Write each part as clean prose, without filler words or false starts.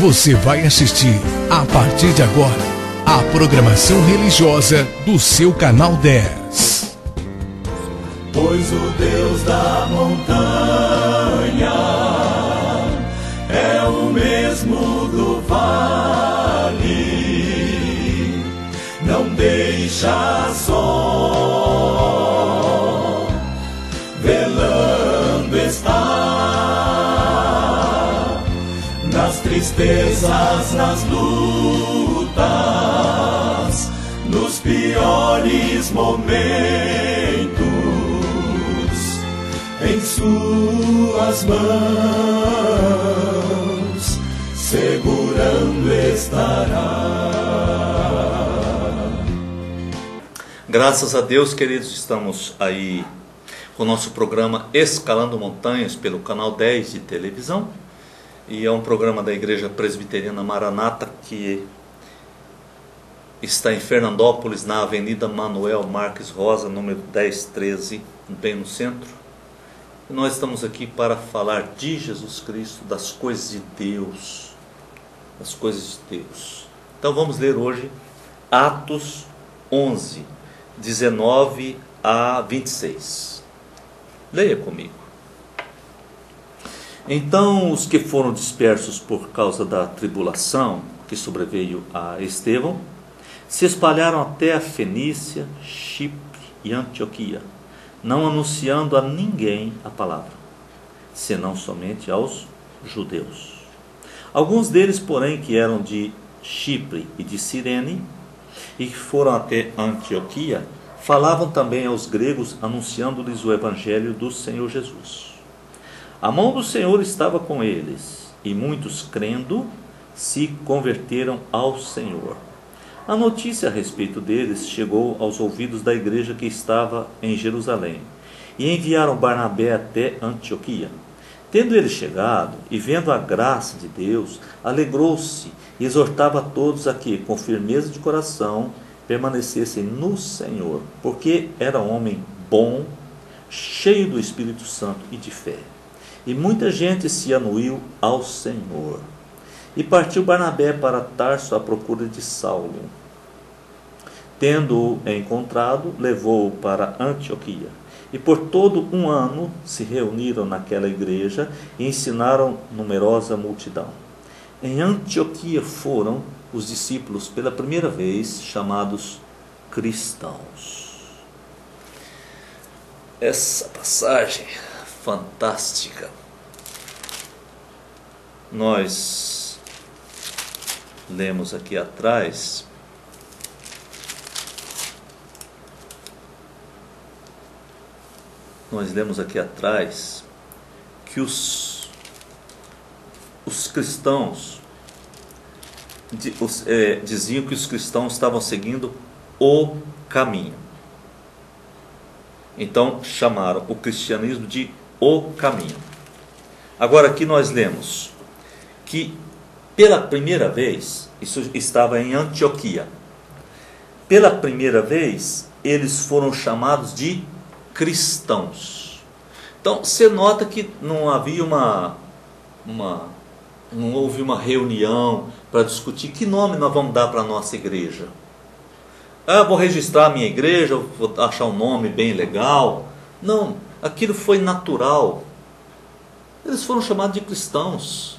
Você vai assistir, a partir de agora, a programação religiosa do seu canal 10. Pois o Deus da montanha é o mesmo do vale, não deixa só, velando está, nas tristezas, nas lutas, nos piores momentos, em suas mãos segurando estará. Graças a Deus, queridos, estamos aí com o nosso programa Escalando Montanhas pelo canal 10 de televisão. E é um programa da Igreja Presbiteriana Maranata, que está em Fernandópolis, na Avenida Manuel Marques Rosa, número 1013, bem no centro. E nós estamos aqui para falar de Jesus Cristo, das coisas de Deus. Das coisas de Deus. Então vamos ler hoje Atos 11, 19 a 26. Leia comigo. Então os que foram dispersos por causa da tribulação que sobreveio a Estevão se espalharam até a Fenícia, Chipre e Antioquia, não anunciando a ninguém a palavra, senão somente aos judeus. Alguns deles, porém, que eram de Chipre e de Cirene, e que foram até Antioquia, falavam também aos gregos, anunciando-lhes o evangelho do Senhor Jesus. A mão do Senhor estava com eles, e muitos, crendo, se converteram ao Senhor. A notícia a respeito deles chegou aos ouvidos da igreja que estava em Jerusalém, e enviaram Barnabé até Antioquia. Tendo ele chegado, e vendo a graça de Deus, alegrou-se e exortava a todos a que, com firmeza de coração, permanecessem no Senhor, porque era um homem bom, cheio do Espírito Santo e de fé. E muita gente se anuiu ao Senhor. E partiu Barnabé para Tarso à procura de Saulo. Tendo-o encontrado, levou-o para Antioquia. E por todo um ano se reuniram naquela igreja e ensinaram numerosa multidão. Em Antioquia foram os discípulos pela primeira vez chamados cristãos. Essa passagem fantástica. Nós lemos aqui atrás que os cristãos diziam que os cristãos estavam seguindo o caminho. Então chamaram o cristianismo de o caminho. Agora aqui nós lemos que pela primeira vez, isso estava em Antioquia, pela primeira vez eles foram chamados de cristãos. Então você nota que não havia não houve uma reunião para discutir que nome nós vamos dar para a nossa igreja. Vou registrar a minha igreja, vou achar um nome bem legal. Não, aquilo foi natural. Eles foram chamados de cristãos.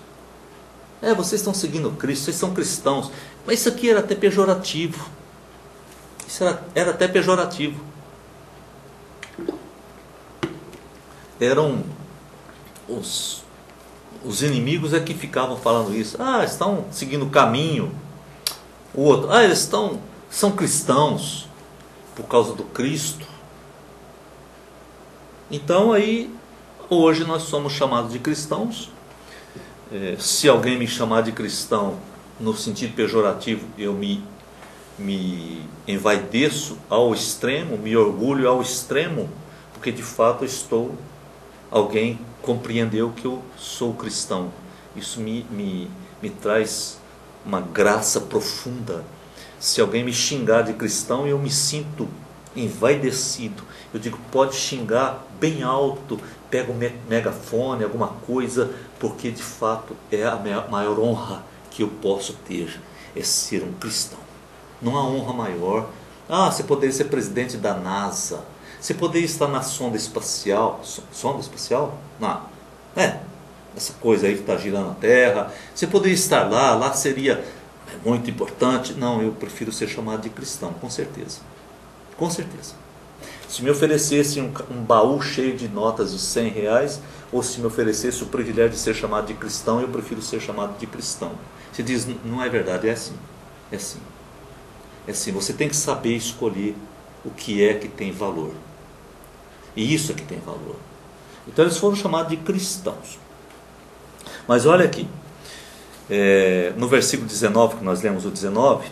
Vocês estão seguindo Cristo, vocês são cristãos. Mas isso aqui era até pejorativo. Era até pejorativo. Eram os inimigos que ficavam falando isso. Estão seguindo o caminho. O outro, eles são cristãos por causa do Cristo. Então aí, hoje nós somos chamados de cristãos. Se alguém me chamar de cristão no sentido pejorativo, eu me envaideço ao extremo, me orgulho ao extremo, porque de fato alguém compreendeu que eu sou cristão. Isso me traz uma graça profunda. Se alguém me xingar de cristão, eu me sinto envaidecido. Eu digo, pode xingar bem alto, pega o megafone, alguma coisa, porque de fato é a maior honra que eu posso ter é ser um cristão. Não há honra maior. Ah, você poderia ser presidente da NASA. Você poderia estar na sonda espacial. Sonda espacial? Não. Essa coisa aí que está girando a Terra. Você poderia estar lá seria muito importante. Não, eu prefiro ser chamado de cristão, com certeza. Com certeza. Se me oferecesse um baú cheio de notas de R$100, ou se me oferecesse o privilégio de ser chamado de cristão, eu prefiro ser chamado de cristão. Você diz, não é verdade, é assim. É assim. É assim, você tem que saber escolher o que é que tem valor. E isso é que tem valor. Então eles foram chamados de cristãos. Mas olha aqui, no versículo 19, que nós lemos o 19,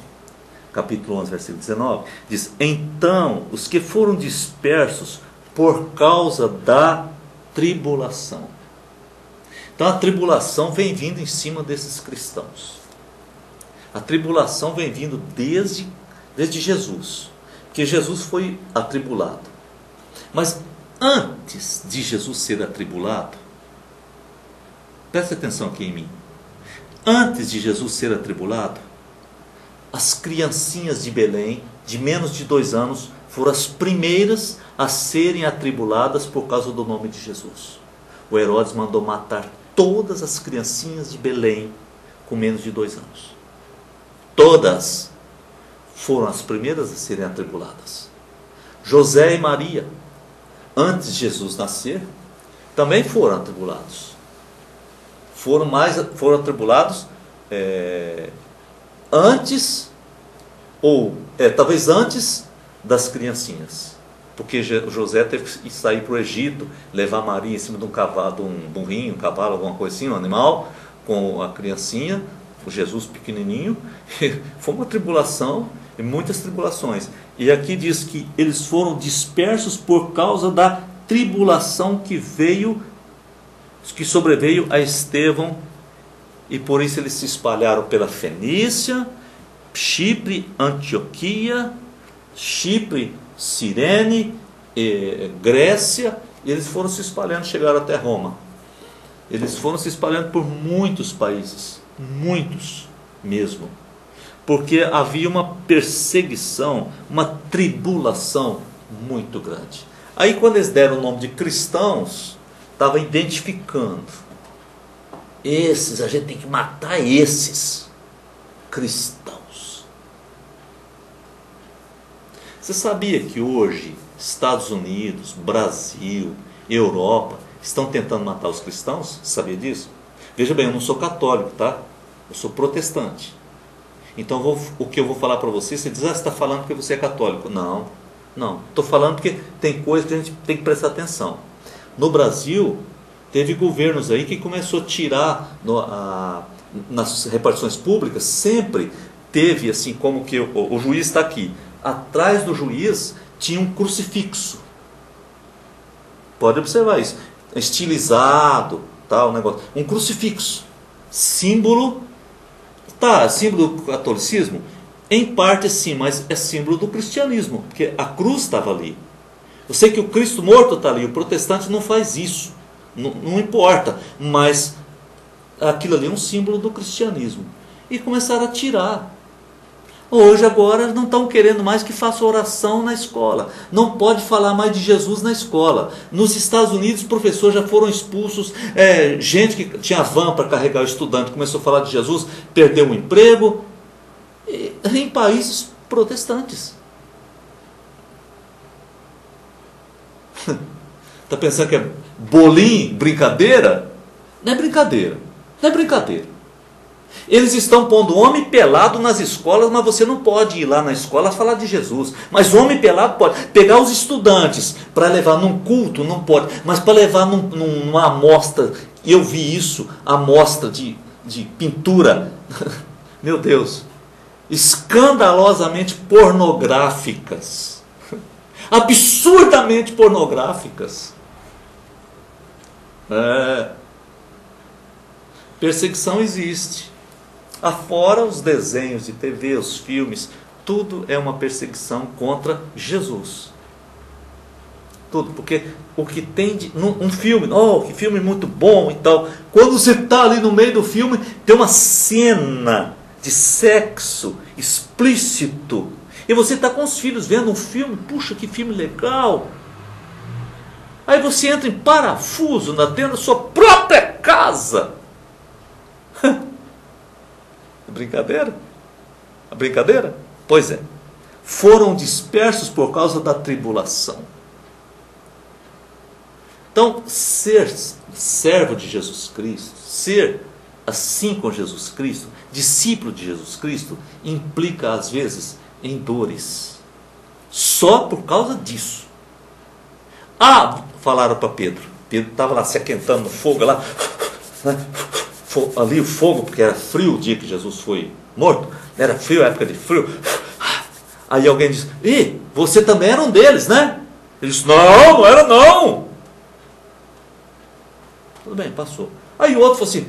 capítulo 11, versículo 19, diz: então os que foram dispersos por causa da tribulação. Então a tribulação vem vindo em cima desses cristãos. A tribulação vem vindo desde Jesus, porque Jesus foi atribulado. Mas antes de Jesus ser atribulado, preste atenção aqui em mim, antes de Jesus ser atribulado, as criancinhas de Belém, de menos de 2 anos, foram as primeiras a serem atribuladas por causa do nome de Jesus. O Herodes mandou matar todas as criancinhas de Belém com menos de 2 anos. Todas foram as primeiras a serem atribuladas. José e Maria, antes de Jesus nascer, também foram atribulados. Foram atribulados antes, talvez antes das criancinhas. Porque José teve que sair para o Egito, levar Maria em cima de um cavalo, de um burrinho, um cavalo, alguma coisa assim, um animal, com a criancinha, o Jesus pequenininho. Foi uma tribulação, e muitas tribulações. E aqui diz que eles foram dispersos por causa da tribulação que sobreveio a Estevão, e por isso eles se espalharam pela Fenícia, Chipre, Antioquia, Cirene, Grécia. Eles foram se espalhando, chegaram até Roma. Eles foram se espalhando por muitos países, muitos mesmo, porque havia uma perseguição, uma tribulação muito grande. Aí quando eles deram o nome de cristãos, estava identificando, esses, a gente tem que matar esses cristãos. Você sabia que hoje Estados Unidos, Brasil, Europa estão tentando matar os cristãos? Você sabia disso? Veja bem, eu não sou católico, tá? Eu sou protestante. Então o que eu vou falar para você, você diz, você está falando porque você é católico. Não, estou falando porque tem coisas que a gente tem que prestar atenção. No Brasil, teve governos aí que começou a tirar nas repartições públicas, sempre teve assim, como que o juiz está aqui, atrás do juiz tinha um crucifixo. Pode observar isso, estilizado, tal, negócio, um crucifixo, símbolo do catolicismo, em parte sim, mas é símbolo do cristianismo, porque a cruz estava ali. Eu sei que o Cristo morto está ali, o protestante não faz isso, não importa, mas aquilo ali é um símbolo do cristianismo. E começaram a tirar. Hoje agora não estão querendo mais que faça oração na escola. Não pode falar mais de Jesus na escola. Nos Estados Unidos, professores já foram expulsos. Gente que tinha van para carregar o estudante começou a falar de Jesus, perdeu o emprego. Em países protestantes. Está pensando que é bolinho, brincadeira? Não é brincadeira. Não é brincadeira. Eles estão pondo homem pelado nas escolas, mas você não pode ir lá na escola falar de Jesus. Mas homem pelado pode. Pegar os estudantes para levar num culto, não pode. Mas para levar numa amostra, eu vi isso, amostra de pintura, meu Deus, escandalosamente pornográficas. Absurdamente pornográficas. Perseguição existe. Afora os desenhos de TV, os filmes, tudo é uma perseguição contra Jesus. tudo? Porque o que tem de um filme, oh, que filme muito bom e tal. Quando você está ali no meio do filme, tem uma cena de sexo explícito. E você está com os filhos vendo um filme, puxa, que filme legal. Aí você entra em parafuso dentro da sua própria casa. Brincadeira? A brincadeira? Pois é. Foram dispersos por causa da tribulação. Então, ser servo de Jesus Cristo, ser assim com Jesus Cristo, discípulo de Jesus Cristo, implica às vezes em dores. Só por causa disso. Falaram para Pedro. Pedro estava lá se aquentando no fogo, lá, ali o fogo, porque era frio o dia que Jesus foi morto. Era frio, época de frio. Aí alguém disse, você também era um deles, né? Ele disse, não era não. Tudo bem, passou. Aí o outro falou assim,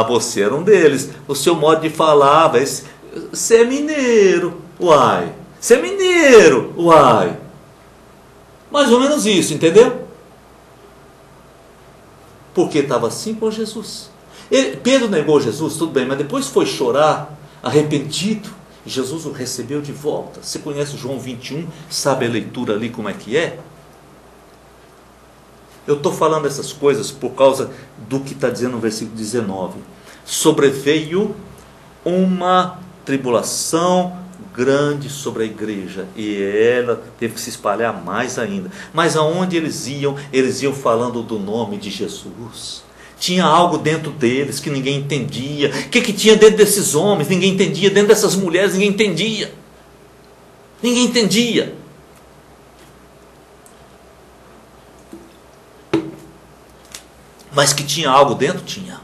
você era um deles. O seu modo de falar, você é mineiro. Uai, você é mineiro. Uai. Mais ou menos isso, entendeu? Porque estava assim com Jesus. Pedro negou Jesus, tudo bem, mas depois foi chorar, arrependido. Jesus o recebeu de volta. Você conhece João 21? Sabe a leitura ali como é que é? Eu estou falando essas coisas por causa do que está dizendo no versículo 19. Sobreveio uma tribulação grande sobre a igreja, e ela teve que se espalhar mais ainda. Mas aonde eles iam falando do nome de Jesus. Tinha algo dentro deles que ninguém entendia. O que tinha dentro desses homens? Ninguém entendia. Dentro dessas mulheres, ninguém entendia. Ninguém entendia. Mas que tinha algo dentro? Tinha.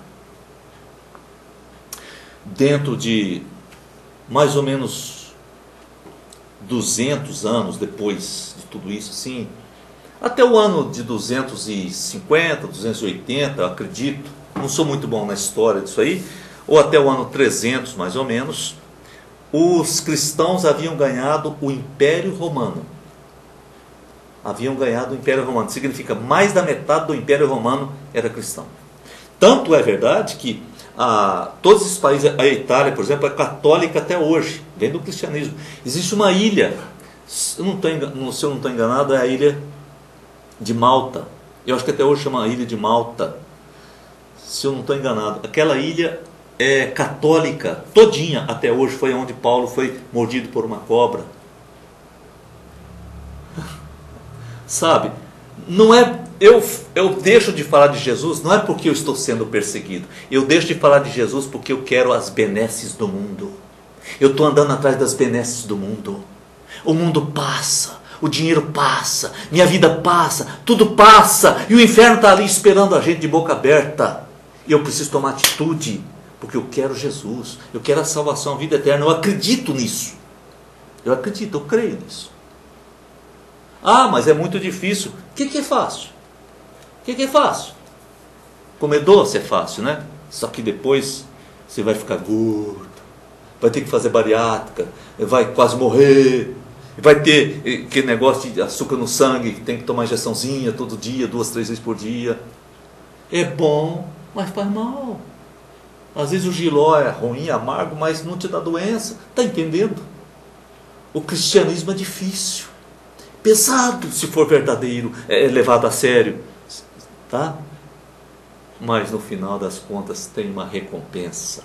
Dentro de mais ou menos 200 anos depois de tudo isso, assim, até o ano de 250, 280, eu acredito, não sou muito bom na história disso aí, ou até o ano 300 mais ou menos, os cristãos haviam ganhado o Império Romano. Haviam ganhado o Império Romano, significa mais da metade do Império Romano era cristão. Tanto é verdade que todos esses países, a Itália, por exemplo, é católica até hoje, vem do cristianismo. Existe uma ilha, se eu não estou enganado, é a ilha de Malta. Eu acho que até hoje chama a ilha de Malta, se eu não estou enganado. Aquela ilha é católica, todinha até hoje, foi onde Paulo foi mordido por uma cobra. Sabe, não é, eu deixo de falar de Jesus, não é porque eu estou sendo perseguido. Eu deixo de falar de Jesus porque eu quero as benesses do mundo. Eu estou andando atrás das benesses do mundo. O mundo passa, o dinheiro passa, minha vida passa, tudo passa, e o inferno está ali esperando a gente de boca aberta. E eu preciso tomar atitude, porque eu quero Jesus, eu quero a salvação, a vida eterna. Eu acredito nisso. Eu acredito, eu creio nisso. Mas é muito difícil. O que é fácil? O que é fácil? Comer doce é fácil, né? Só que depois você vai ficar gordo, vai ter que fazer bariátrica, vai quase morrer, vai ter aquele negócio de açúcar no sangue, que tem que tomar injeçãozinha todo dia, 2, 3 vezes por dia. É bom, mas faz mal. Às vezes o jiló é ruim, amargo, mas não te dá doença. Está entendendo? O cristianismo é difícil. Pesado, se for verdadeiro, levado a sério, tá? Mas no final das contas tem uma recompensa.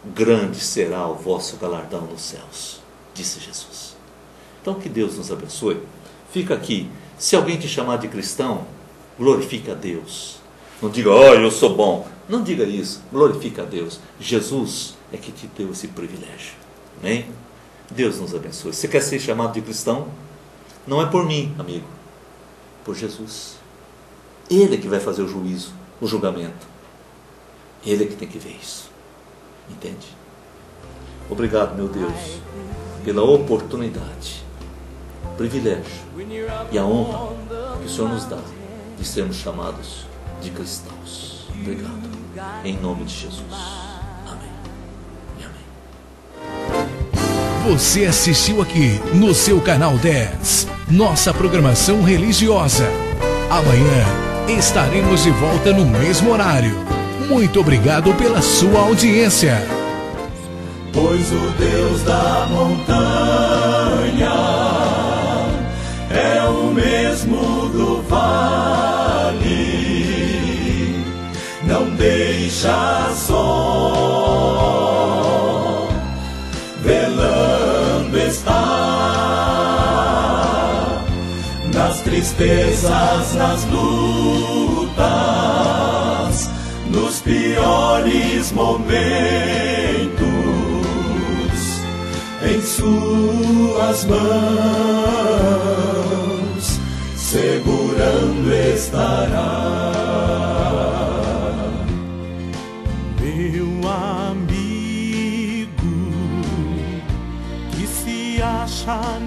Grande será o vosso galardão nos céus, disse Jesus. Então que Deus nos abençoe. Fica aqui, se alguém te chamar de cristão, glorifica a Deus. Não diga, eu sou bom. Não diga isso, glorifica a Deus. Jesus é que te deu esse privilégio. Amém? Deus nos abençoe. Você quer ser chamado de cristão? Não é por mim, amigo, por Jesus. Ele é que vai fazer o juízo, o julgamento. Ele é que tem que ver isso. Entende? Obrigado, meu Deus, pela oportunidade, o privilégio e a honra que o Senhor nos dá de sermos chamados de cristãos. Obrigado. Em nome de Jesus. Amém. E amém. Você assistiu aqui no seu canal 10 nossa programação religiosa. Amanhã estaremos de volta no mesmo horário. Muito obrigado pela sua audiência. Pois o Deus da montanha é o mesmo do vale, não deixa só, velando está, nas tristezas, nas lutas, nos piores momentos, em suas mãos segurando estará. Meu amigo que se acha